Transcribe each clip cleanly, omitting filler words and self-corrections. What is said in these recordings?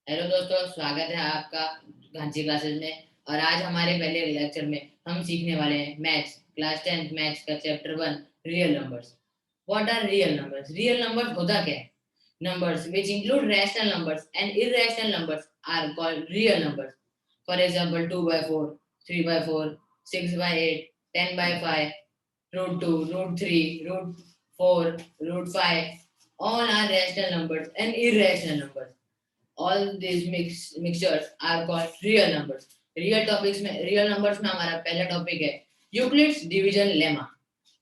Hello दोस्तों, स्वागत है आपका घांची क्लासेस में। और आज हमारे पहले लेक्चर में हम सीखने वाले हैं मैथ्स क्लास 10 मैथ्स का chapter 1 real numbers. What are real numbers? Real numbers होता क्या है? Numbers which include rational numbers and irrational numbers are called real numbers. For example 2/4, 3/4, 6/8, 10/5, √2, √3, √4, √5, all are rational numbers and irrational numbers. All these mixtures are called real numbers. Real numbers में हमारा पहला topic है Euclid's division lemma.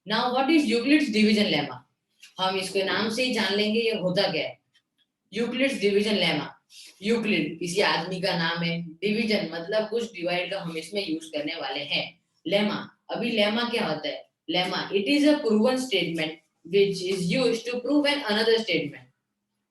Now what is Euclid's division lemma? हम इसके नाम से ही जान लेंगे ये होता क्या है। यूक्लिड्स डिवीजन लेमा, यूक्लिड किसी आदमी का नाम है, डिवीजन मतलब कुछ डिवाइड का हम इसमें यूज करने वाले हैं। लेमा, अभी लेमा क्या होता है? Lemma, it is a proven statement which is use to prove an another statement.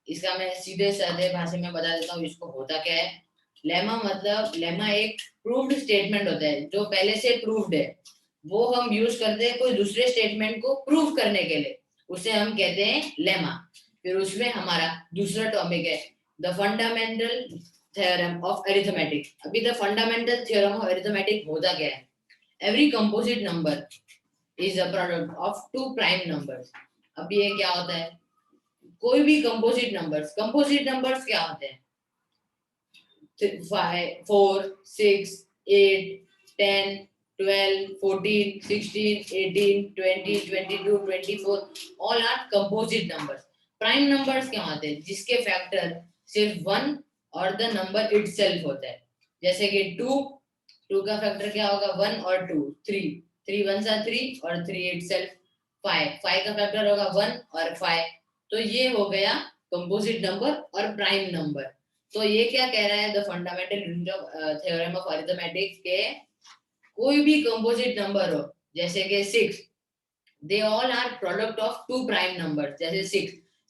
इसका मैं सीधे साधे भाषा में बता देता हूँ इसको होता क्या है। लेमा मतलब, लेमा एक प्रूव्ड स्टेटमेंट होता है जो पहले से प्रूव्ड है, वो हम यूज करते हैं कोई दूसरे स्टेटमेंट को प्रूव करने के लिए, उसे हम कहते हैं लेमा। फिर उसमें हमारा दूसरा टॉपिक है the fundamental theorem of arithmetic. अभी the fundamental theorem of arithmetic होता क्या है? Every composite number is a product of two prime numbers. अभी ये क्या होता है? कोई भी कंपोजिट नंबर्स क्या होते हैं? 5, 4, 6, 8, 10, 12, 14, 16, 18, 20, 22, 24, all are composite numbers. Prime numbers क्या होते हैं? जिसके फैक्टर सिर्फ 1 और द नंबर इटसेल्फ होता है। जैसे कि 2 का फैक्टर क्या होगा? 1 और 2, 3 1 सा 3 और 3 इटसेल्फ 5 का फैक्टर होगा 1 और 5। तो ये हो गया कंपोजिट नंबर और प्राइम नंबर। तो ये क्या कह रहा है the fundamental theorem of arithmetic के कोई भी कंपोजिट नंबर हो, जैसे कि 6, they all are product of two prime number. जैसे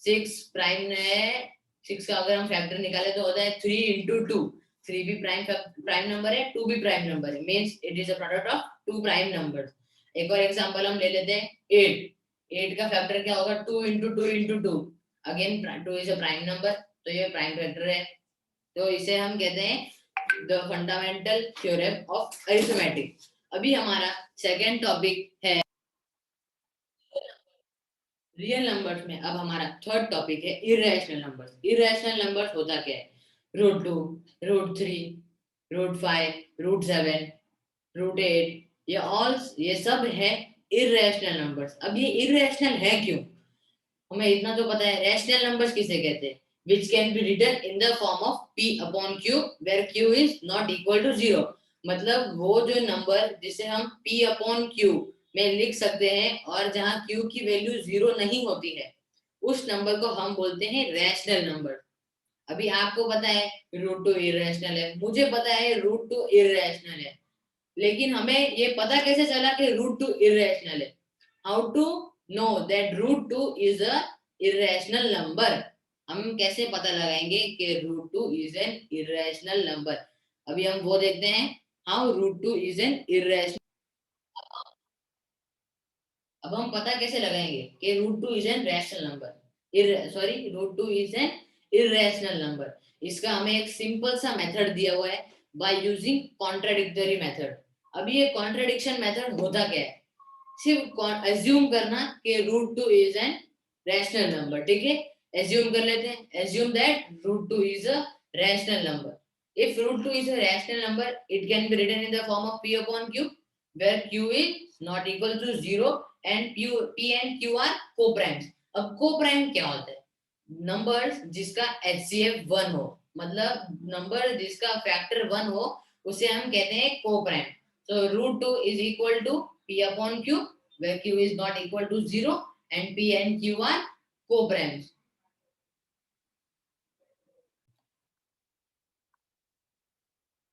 6 प्राइम है, 6 का अगर हम फैक्टर निकाले तो होता है 3 इंटू 2। 3 भी प्राइम नंबर है, 2 भी प्राइम नंबर है, means it is a product of two prime number. एक और एग्जांपल हम ले लेते हैं 8 का फैक्टर क्या होगा? 2 into 2 into 2। Again 2 is a prime number, तो ये प्राइम फैक्टर है। तो इसे हम कहते हैं the fundamental theorem of arithmetic. अभी हमारा सेकेंड टॉपिक है रियल नंबर्स में। अब हमारा थर्ड टॉपिक है इरेशनल नंबर्स। इरेशनल नंबर्स होता क्या है? √2, √3, √5, √7, √8, ये सब है इरेशनल नंबर्स। अब ये इरेशनल है क्यों? हमें इतना तो पता है रैशनल नंबर्स किसे कहते हैं, which can be written in the form of p upon q where q is not equal to 0। मतलब वो जो नंबर जिसे हम p upon q में लिख सकते हैं और जहां q की वैल्यू 0 नहीं होती है, उस नंबर को हम बोलते हैं रैशनल नंबर। अभी आपको पता है √2 इरेशनल है, मुझे पता है √2 इरेशनल है, लेकिन हमें ये पता कैसे चला कि √2 इरेशनल है? How to know that √2 is a irrational number? हम कैसे पता लगाएंगे कि √2 इज एन इरेशनल नंबर? अभी हम वो देखते हैं हाउ √2 इज एन इरेशनल। अब हम पता कैसे लगाएंगे कि √2 is N rational number, sorry √2 is an irrational number? इसका हमें एक सिंपल सा मेथड दिया हुआ है बाय यूजिंग कॉन्ट्राडिक्टरी मेथड। अभी ये कॉन्ट्राडिक्शन मेथड होता क्या है? सिर्फ एज्यूम करना कि √2 इज एन रैशनल नंबर, ठीक है? एज्यूम कर लेते हैं, assume that √2 is a rational number. If √2 is a rational number, it can be written in the form of p upon q, where q is not equal to 0 and p and q are co-primes। अब co-prime क्या होता है? Numbers जिसका HCF 1 हो, मतलब number जिसका factor 1 हो, उसे हम कहते हैं co-prime। So √2 is equal to p upon q, where q is not equal to 0 and p and q are co-primes।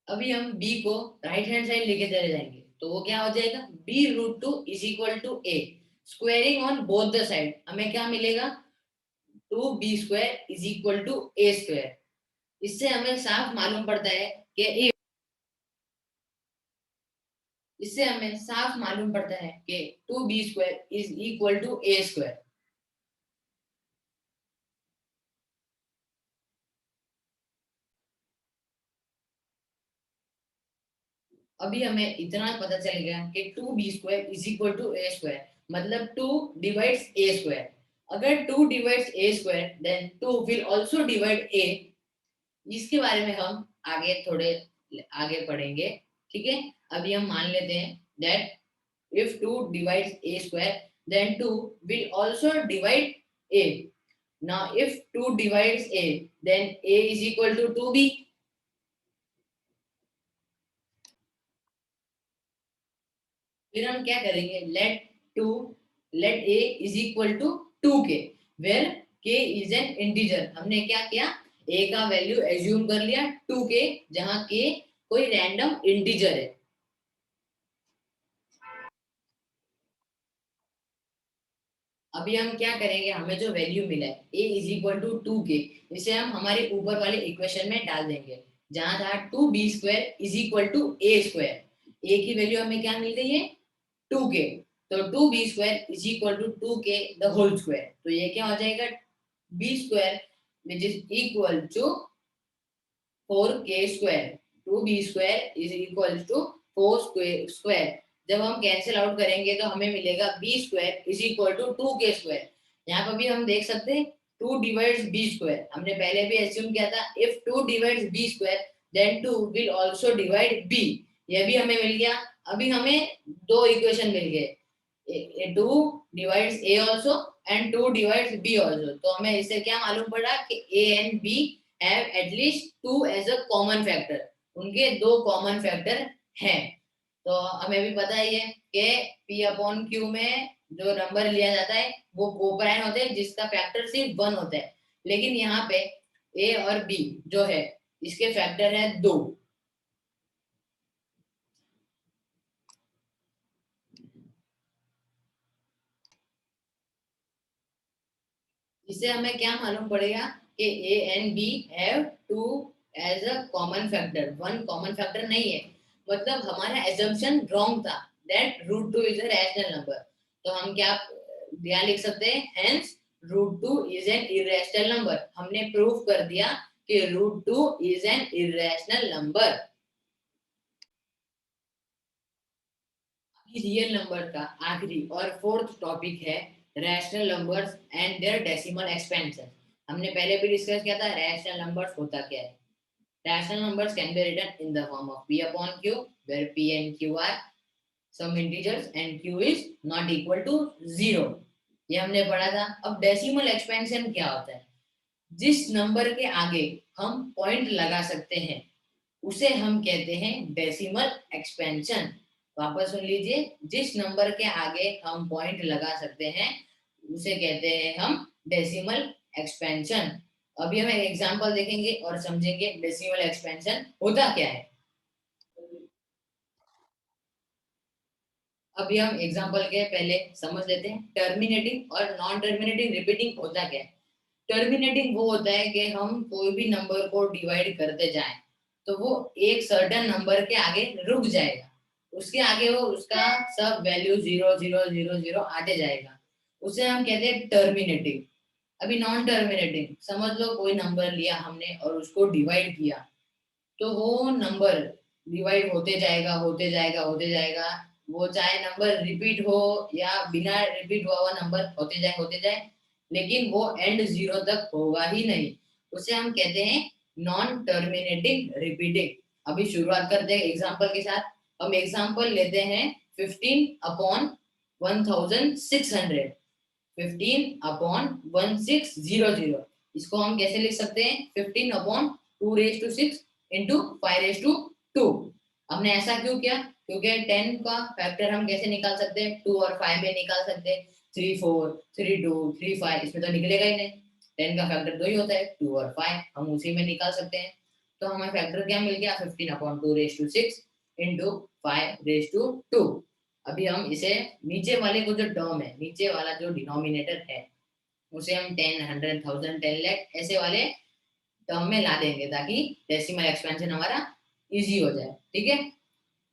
अभी हम b को राइट हैंड साइड लेके चले जाएंगे तो वो क्या हो जाएगा? b√2 is equal to a। Squaring on both the side हमें क्या मिलेगा? 2b² is equal to a²। इससे हमें साफ मालूम पड़ता है कि इससे हमें साफ मालूम पड़ता है कि 2b² is equal to a²। अभी हमें इतना पता चल गया कि 2b² is equal to A square, मतलब 2 डिवाइड्स ए स्क्वायर। अगर 2 divides A square then 2 will also divide A. इसके बारे में हम आगे थोड़े आगे पढ़ेंगे, ठीक है। अभी हम मान लेते हैं that if 2 divides a square then 2 will also divide a. Now if 2 divides a then a is equal to 2b. फिर हम क्या करेंगे, let a is equal to 2k where k is an integer। हमने क्या किया, a का value assume कर लिया 2k, जहां k कोई रैंडम इंटीजर है। अभी हम क्या करेंगे, हमें जो वैल्यू मिला है a is equal to 2k, इसे हम हमारे ऊपर वाले इक्वेशन में डाल देंगे जहां था 2b² is equal to a square. a की वैल्यू हमें क्या मिल गई है 2k, तो 2b² is equal to 2k the whole square. तो ये क्या हो जाएगा b² which is equal to 4k²। 2b² is equal to 4 जब हम कैंसिल आउट करेंगे तो हमें मिलेगा b² is equal to 2k²। यहाँ पर भी हम देख सकते हैं 2 डिवाइड्स b², हमने पहले भी एज्यूम किया था if 2 divides b² then 2 will also divide b। ये भी हमें मिल गया। अभी हमें दो इक्वेशन मिल गए, 2 divides a also and 2 divides b also. तो हमें इससे क्या मालूम पड़ा कि a and b have at least 2 as a common factor, उनके दो कॉमन फैक्टर हैं। तो हमें भी पता ही है कि p/q में जो नंबर लिया जाता है वो कोप्राइम होते हैं जिसका फैक्टर सिर्फ 1 होता है, लेकिन यहाँ पे a और b जो है इसके फैक्टर है 2। इससे हमें क्या मालूम पड़ेगा कि a and b have 2 as a common factor, 1 common factor नहीं है। मतलब हमारा एजम्पशन रॉन्ग था that √2 is a rational number. तो हम क्या यहाँ लिख सकते हैं, hence √2 is an irrational number. हमने प्रूव कर दिया कि √2 is an irrational number. Real number का आखिरी और फोर्थ टॉपिक है rational numbers and their decimal expansion. हमने पहले भी डिस्कस किया था रैशनल नंबर्स होता क्या है। Rational numbers can be written in the form of p/q where p and q are some integers and q is not equal to 0। ये हमने पढ़ा था। अब डेसिमल एक्सपेंशन क्या होता है, जिस नंबर के आगे हम पॉइंट लगा सकते हैं उसे हम कहते हैं डेसिमल एक्सपेंशन। वापस सुन लीजिए, जिस नंबर के आगे हम पॉइंट लगा सकते हैं उसे कहते हैं हम डेसिमल एक्सपेंशन। अभी हम एक एग्जांपल देखेंगे और समझेंगे डेसिमल एक्सपेंशन होता क्या है। अभी हम एग्जांपल के पहले समझ लेते हैं टर्मिनेटिंग और नॉन टर्मिनेटिंग रिपीटिंग होता क्या है। टर्मिनेटिंग वो होता है कि हम कोई भी नंबर को डिवाइड करते जाएं तो वो एक सर्टेन नंबर के आगे रुक जाएगा, उसके आगे वो उसका सब वैल्यू 0 0 0 0 आते जाएगा, उसे हम कहते हैं टर्मिनेटिंग। अभी नॉन टर्मिनेटिंग समझ लो कोई नंबर लिया हमने और उसको डिवाइड किया तो वो नंबर डिवाइड होते जाएगा होते जाएगा होते जाएगा, वो चाहे नंबर रिपीट हो या बिना रिपीट हुआ हुआ नंबर होते जाए लेकिन वो एंड 0 तक होगा ही नहीं, उसे हम कहते हैं नॉन टर्मिनेटिंग रिपीटिंग। अभी शुरुआत करते हैं एग्जांपल के साथ। हम एग्जांपल लेते हैं 15/1600। 15/1600 इसको हम कैसे लिख सकते हैं, 15/2⁶ इंटू 5⁵2। हमने ऐसा क्यों किया, क्योंकि 10 का फैक्टर हम कैसे निकाल सकते हैं, 2 और 5 में निकाल सकते हैं। 3 4 3 2 3 5 इसमें तो निकलेगा ही नहीं, 10 का फैक्टर 2 ही होता है, 2 और 5 हम उसी में निकाल सकते हैं। तो हमें फैक्टर क्या मिल गया 15/2⁶ इंटू 5⁵2। अभी हम इसे नीचे वाले को जो टर्म है, नीचे वाला जो डिनोमिनेटर है उसे हम 10 100 1000 10 लाख ऐसे वाले टर्म में ला देंगे ताकि डेसिमल एक्सपेंशन हमारा इजी हो जाए, ठीक है।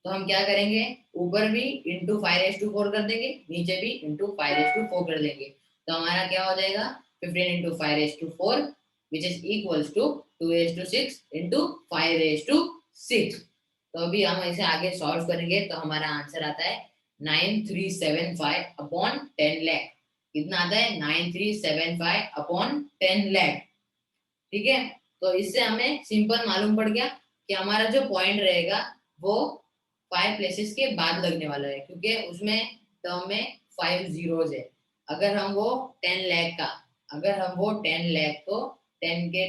तो हम क्या करेंगे, ऊपर भी इंटू 5⁴ कर देंगे, नीचे भी इंटू 5⁴ कर देंगे। तो हमारा क्या हो जाएगा 15 into 5⁴ which is equals to 2⁶ into 5⁶। तो अभी हम इसे आगे सॉल्व करेंगे तो हमारा आंसर आता है 9375 अपॉन 10 लाख। कितना आता है? 9375 अपॉन 10 लाख। ठीक है, तो इससे हमें सिंपल मालूम पड़ गया कि हमारा जो पॉइंट रहेगा वो 5 प्लेसेस के बाद लगने वाला है, क्योंकि उसमें टर्म में 5 जीरोज है। अगर हम वो 10 लाख का, अगर हम वो 10 लाख को 10 के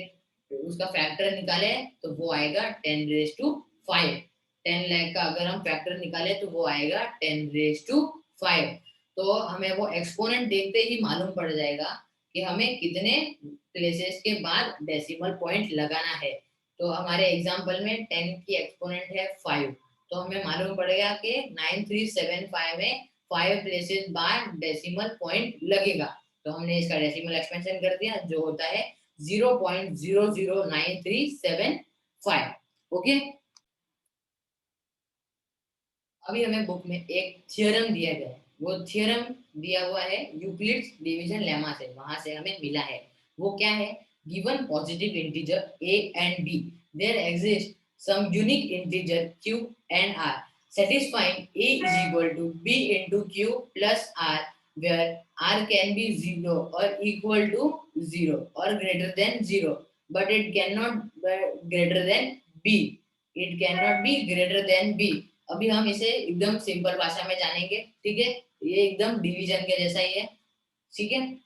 उसका फैक्टर निकाले तो वो आएगा 10 रेज टू 5। 10 लाख का अगर हम फैक्टर निकाले तो वो आएगा 10 रेज टू 5। तो हमें वो एक्सपोनेंट देखते ही मालूम पड़ जाएगा कि हमें कितने प्लेसेस के बाद डेसिमल पॉइंट लगाना है। तो हमारे एग्जांपल में 10 की एक्सपोनेंट है 5, तो हमें मालूम पड़ेगा कि 9375 में 5 प्लेसेस बाद डेसिमल पॉइंट लगेगा। तो हमने इसका डेसिमल एक्सपेंशन कर दिया जो होता है 0.009375। ओके, अभी हमें बुक में एक थियरम दिया गया है, वो थियरम दिया हुआ है यूक्लिड्स डिवीजन लेमा से, वहां से हमें मिला है। वो क्या है? Given positive integer a and b, there exist some unique integer q and r satisfying a is equal to b into q plus r, where r can be 0 or equal to 0 or greater than 0, but it cannot be greater than b, it cannot be greater than b। अभी हम इसे एकदम simple भाषा में जानेंगे। ठीक है, ये एकदम डिवीजन के जैसा ही है। ठीक है,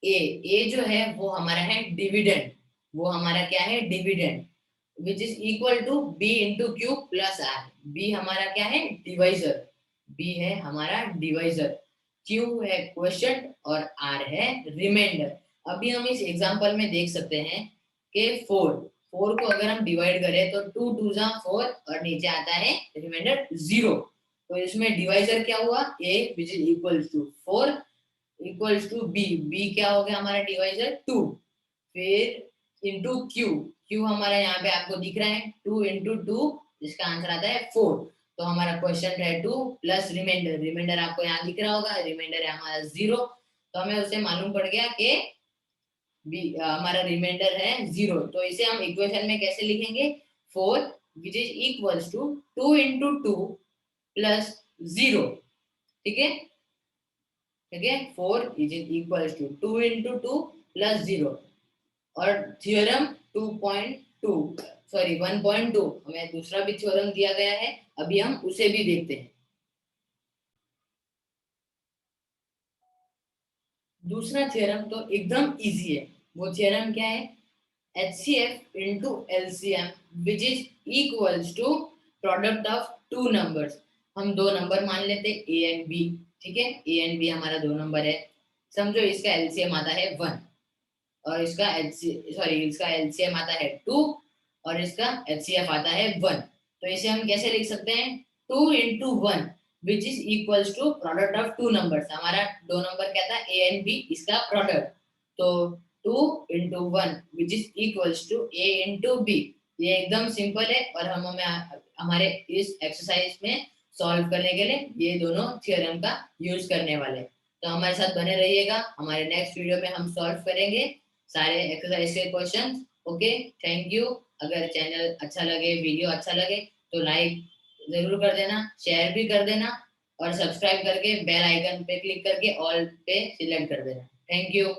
ए ए जो है वो हमारा है डिविडेंड, वो हमारा क्या है? Dividend, which is equal to B into Q plus R. B हमारा क्या है? डिवाइजर, बी है हमारा डिवाइजर, क्यू है क्वोशिएंट और आर है रिमाइंडर। अभी हम इस एग्जांपल में देख सकते हैं कि 4 को अगर हम डिवाइड करें तो 2 2 जा 4 और नीचे आता है रिमाइंडर 0। तो इसमें डिवाइजर क्या हुआ? a which is equal to 4 equals to B, B क्या हो गया हमारा डिवाइजर? 2। फिर इंटू क्यू, क्यू हमारा यहाँ पे आपको दिख रहा है 2 इंटू 2, जिसका आंसर आता है 4। तो हमारा क्वेश्चन है 2 प्लस रिमाइंडर, रिमाइंडर आपको यहाँ दिख रहा होगा, रिमाइंडर है हमारा 0। तो हमें उससे मालूम पड़ गया कि हमारा रिमाइंडर है 0। तो इसे हम इक्वेशन में कैसे लिखेंगे? 4 which is equals to 2 into 2 plus 0। ठीक है, ठीक है, 4 is equals to 2 into 2 plus 0। और थ्योरम 2.2 सॉरी 1.2 हमें दूसरा भी थ्योरम दिया गया है, अभी हम उसे भी देखते हैं। दूसरा थ्योरम तो एकदम इजी है। वो थ्योरम क्या है? HCF into LCM which is equals to product of two numbers। हम दो नंबर मान लेते A एंड B। ठीक है, A एंड B हमारा दो नंबर है। समझो इसका LCM आता है 1 और इसका इसका एलसीएम आता है 2 और इसका एचसीएफ आता है 1। तो इसे हम कैसे लिख सकते हैं? 2 into 1 which is equals to product of two numbers. हमारा दो नंबर क्या था? ए एंड बी, इसका प्रोडक्ट। तो 2 into 1 which is equals to A into B. ये एकदम सिंपल है और हम हमें हमारे इस एक्सरसाइज में सॉल्व करने के लिए ये दोनों थ्योरम का यूज करने वाले। तो हमारे साथ बने रहिएगा, हमारे नेक्स्ट वीडियो में हम सॉल्व करेंगे सारे एक्सरसाइज के क्वेश्चन। Okay, thank you. अगर चैनल अच्छा लगे, वीडियो अच्छा लगे तो लाइक जरूर कर देना, शेयर भी कर देना और सब्सक्राइब करके बेल आइकन पे क्लिक करके ऑल पे सिलेक्ट कर देना। Thank you.